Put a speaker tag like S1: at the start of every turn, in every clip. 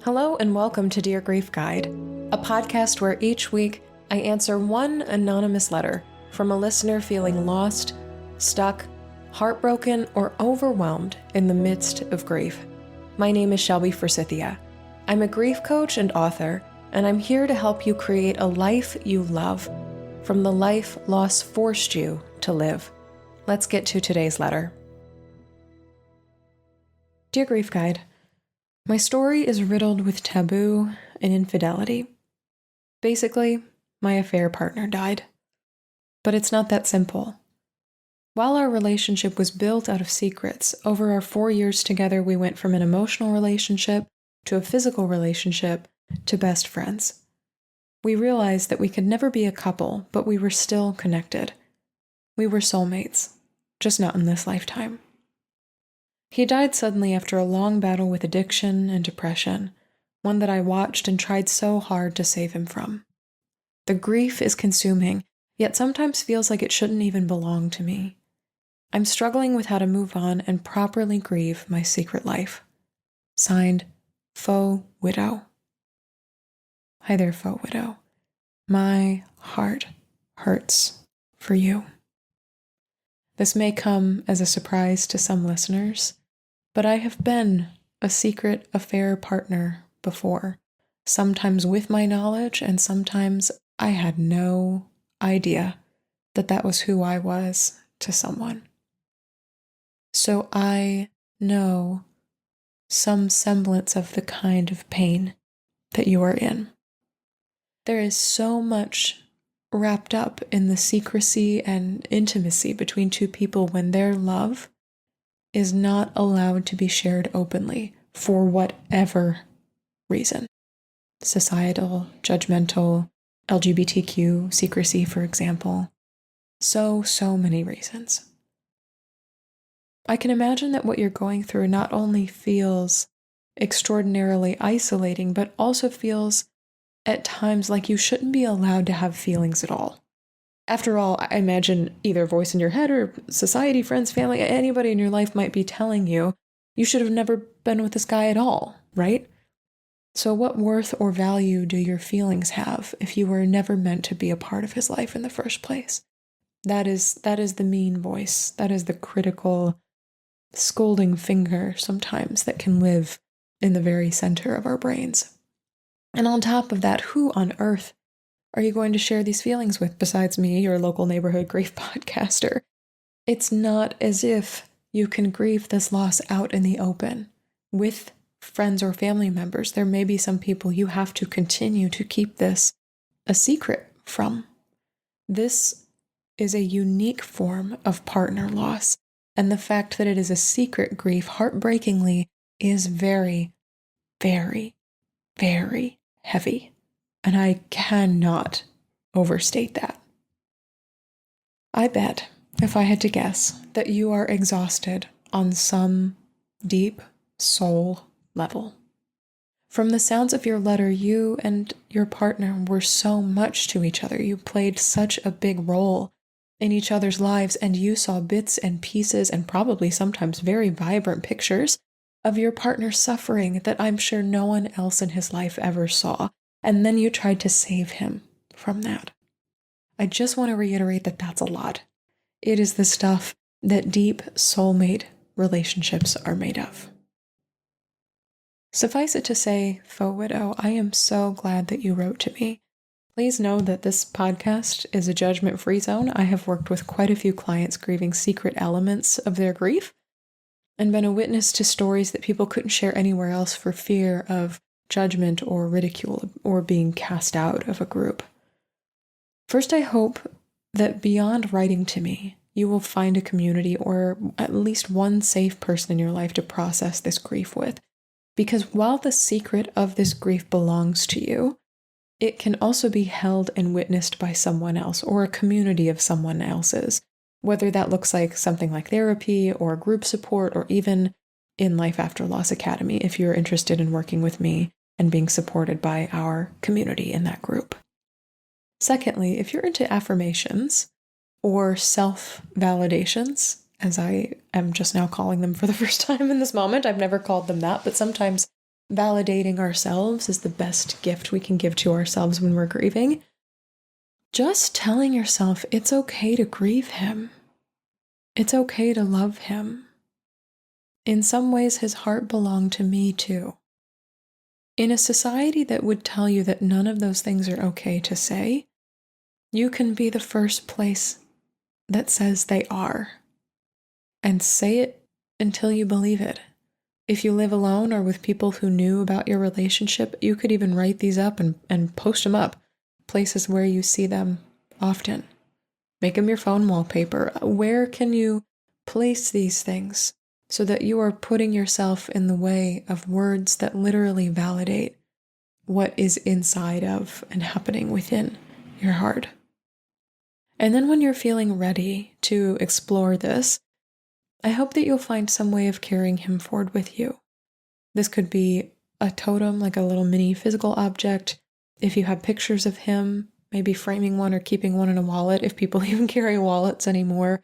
S1: Hello and welcome to Dear Grief Guide, a podcast where each week I answer one anonymous letter from a listener feeling lost, stuck, heartbroken, or overwhelmed in the midst of grief. My name is Shelby Forsythia. I'm a grief coach and author, and I'm here to help you create a life you love from the life loss forced you to live. Let's get to today's letter. Dear Grief Guide, my story is riddled with taboo and infidelity. Basically, my affair partner died. But it's not that simple. While our relationship was built out of secrets, over our 4 years together we went from an emotional relationship to a physical relationship to best friends. We realized that we could never be a couple, but we were still connected. We were soulmates, just not in this lifetime. He died suddenly after a long battle with addiction and depression, one that I watched and tried so hard to save him from. The grief is consuming, yet sometimes feels like it shouldn't even belong to me. I'm struggling with how to move on and properly grieve my secret life. Signed, Faux Widow. Hi there, Faux Widow. My heart hurts for you. This may come as a surprise to some listeners, but I have been a secret affair partner before, sometimes with my knowledge, and sometimes I had no idea that that was who I was to someone. So I know some semblance of the kind of pain that you are in. There is so much wrapped up in the secrecy and intimacy between two people when their love is not allowed to be shared openly for whatever reason. Societal, judgmental, LGBTQ secrecy, for example. So many reasons. I can imagine that what you're going through not only feels extraordinarily isolating, but also feels at times like you shouldn't be allowed to have feelings at all. After all, I imagine either a voice in your head or society, friends, family, anybody in your life might be telling you, you should have never been with this guy at all, right? So what worth or value do your feelings have if you were never meant to be a part of his life in the first place? That is the mean voice. That is the critical, scolding finger sometimes that can live in the very center of our brains. And on top of that, who on earth are you going to share these feelings with besides me, your local neighborhood grief podcaster? It's not as if you can grieve this loss out in the open with friends or family members. There may be some people you have to continue to keep this a secret from. This is a unique form of partner loss, and the fact that it is a secret grief, heartbreakingly, is very, very, very heavy. And I cannot overstate that. I bet, if I had to guess, that you are exhausted on some deep soul level. From the sounds of your letter, you and your partner were so much to each other. You played such a big role in each other's lives, and you saw bits and pieces and probably sometimes very vibrant pictures of your partner's suffering that I'm sure no one else in his life ever saw. And then you tried to save him from that. I just want to reiterate that that's a lot. It is the stuff that deep soulmate relationships are made of. Suffice it to say, Faux Widow, I am so glad that you wrote to me. Please know that this podcast is a judgment-free zone. I have worked with quite a few clients grieving secret elements of their grief and been a witness to stories that people couldn't share anywhere else for fear of judgment or ridicule or being cast out of a group. First, I hope that beyond writing to me, you will find a community or at least one safe person in your life to process this grief with. Because while the secret of this grief belongs to you, it can also be held and witnessed by someone else or a community of someone else's, whether that looks like something like therapy or group support or even in Life After Loss Academy if you're interested in working with me and being supported by our community in that group. Secondly, if you're into affirmations or self-validations, as I am just now calling them for the first time in this moment, I've never called them that, but sometimes validating ourselves is the best gift we can give to ourselves when we're grieving. Just telling yourself it's okay to grieve him. It's okay to love him. In some ways, his heart belonged to me too. In a society that would tell you that none of those things are okay to say, you can be the first place that says they are. And say it until you believe it. If you live alone or with people who knew about your relationship, you could even write these up and post them up, places where you see them often. Make them your phone wallpaper. Where can you place these things so that you are putting yourself in the way of words that literally validate what is inside of and happening within your heart? And then when you're feeling ready to explore this, I hope that you'll find some way of carrying him forward with you. This could be a totem, like a little mini physical object. If you have pictures of him, maybe framing one or keeping one in a wallet, if people even carry wallets anymore.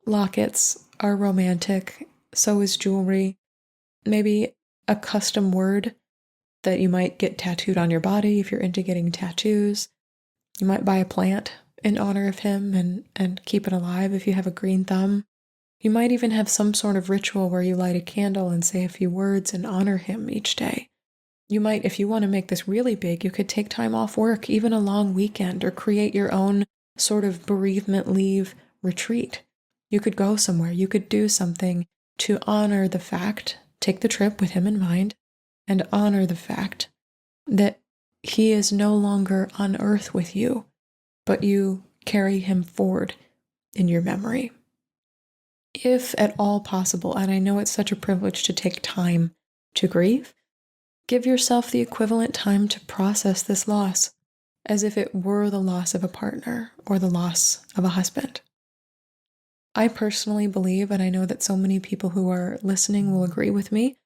S1: Lockets are romantic, so is jewelry. Maybe a custom word that you might get tattooed on your body if you're into getting tattoos. You might buy a plant in honor of him and keep it alive if you have a green thumb. You might even have some sort of ritual where you light a candle and say a few words and honor him each day. You might, if you want to make this really big, you could take time off work, even a long weekend, or create your own sort of bereavement leave retreat. You could go somewhere, you could do something to honor the fact, take the trip with him in mind, and honor the fact that he is no longer on earth with you, but you carry him forward in your memory. If at all possible, and I know it's such a privilege to take time to grieve, give yourself the equivalent time to process this loss as if it were the loss of a partner or the loss of a husband. I personally believe, and I know that so many people who are listening will agree with me,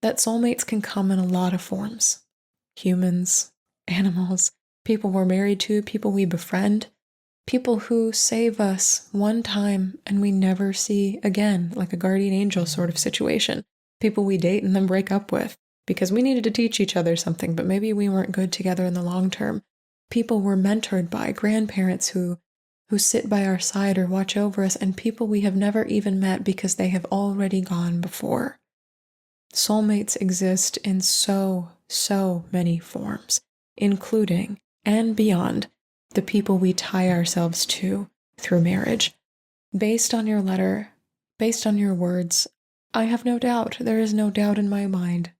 S1: that soulmates can come in a lot of forms. Humans, animals, people we're married to, people we befriend, people who save us one time and we never see again, like a guardian angel sort of situation. People we date and then break up with because we needed to teach each other something, but maybe we weren't good together in the long term. People we're mentored by, grandparents who sit by our side or watch over us, and people we have never even met because they have already gone before. Soulmates exist in so many forms, including and beyond the people we tie ourselves to through marriage. Based on your letter, based on your words, I have no doubt, there is no doubt in my mind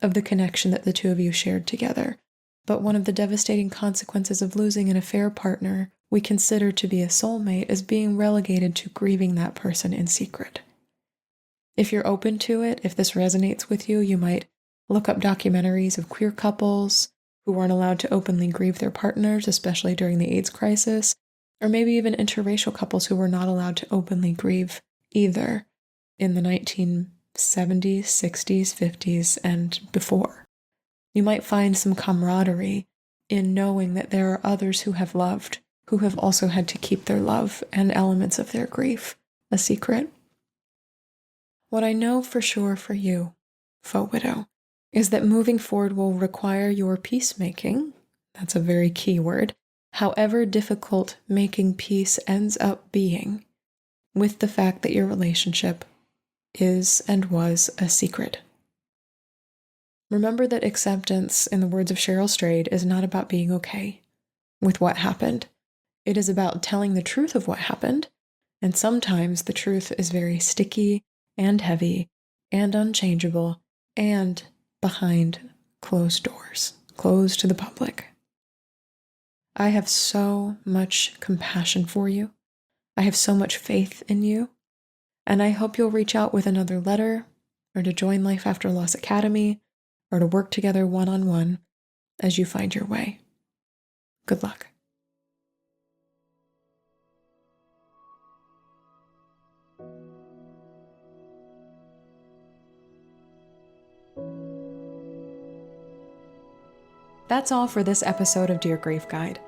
S1: of the connection that the two of you shared together. But one of the devastating consequences of losing an affair partner we consider to be a soulmate is being relegated to grieving that person in secret. If you're open to it, if this resonates with you, you might look up documentaries of queer couples who weren't allowed to openly grieve their partners, especially during the AIDS crisis, or maybe even interracial couples who were not allowed to openly grieve either in the 1970s, 60s, 50s, and before. You might find some camaraderie in knowing that there are others who have loved, who have also had to keep their love and elements of their grief a secret. What I know for sure for you, faux widow, is that moving forward will require your peacemaking. That's a very key word. However difficult making peace ends up being with the fact that your relationship is and was a secret. Remember that acceptance, in the words of Cheryl Strayed, is not about being okay with what happened. It is about telling the truth of what happened, and sometimes the truth is very sticky and heavy and unchangeable and behind closed doors, closed to the public. I have so much compassion for you. I have so much faith in you, and I hope you'll reach out with another letter or to join Life After Loss Academy or to work together one-on-one as you find your way. Good luck. That's all for this episode of Dear Grief Guide.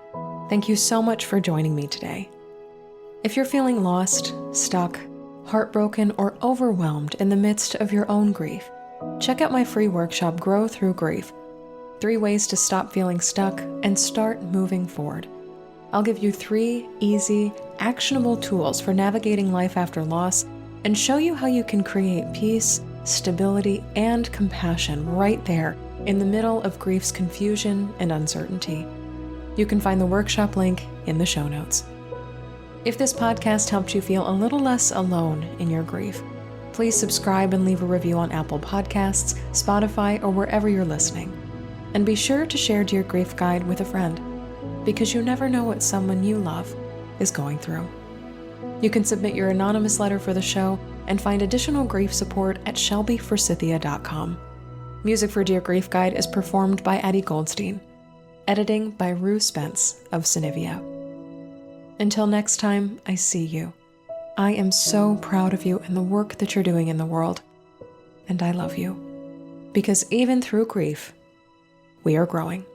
S1: Thank you so much for joining me today. If you're feeling lost, stuck, heartbroken, or overwhelmed in the midst of your own grief, check out my free workshop, Grow Through Grief: 3 ways to stop feeling stuck and start moving forward. I'll give you 3 easy, actionable tools for navigating life after loss and show you how you can create peace, stability, and compassion right there in the middle of grief's confusion and uncertainty. You can find the workshop link in the show notes. If this podcast helped you feel a little less alone in your grief, please subscribe and leave a review on Apple Podcasts, Spotify, or wherever you're listening. And be sure to share Dear Grief Guide with a friend, because you never know what someone you love is going through. You can submit your anonymous letter for the show and find additional grief support at shelbyforsythia.com. Music for Dear Grief Guide is performed by Addie Goldstein. Editing by Rue Spence of Synivia. Until next time, I see you. I am so proud of you and the work that you're doing in the world. And I love you. Because even through grief, we are growing.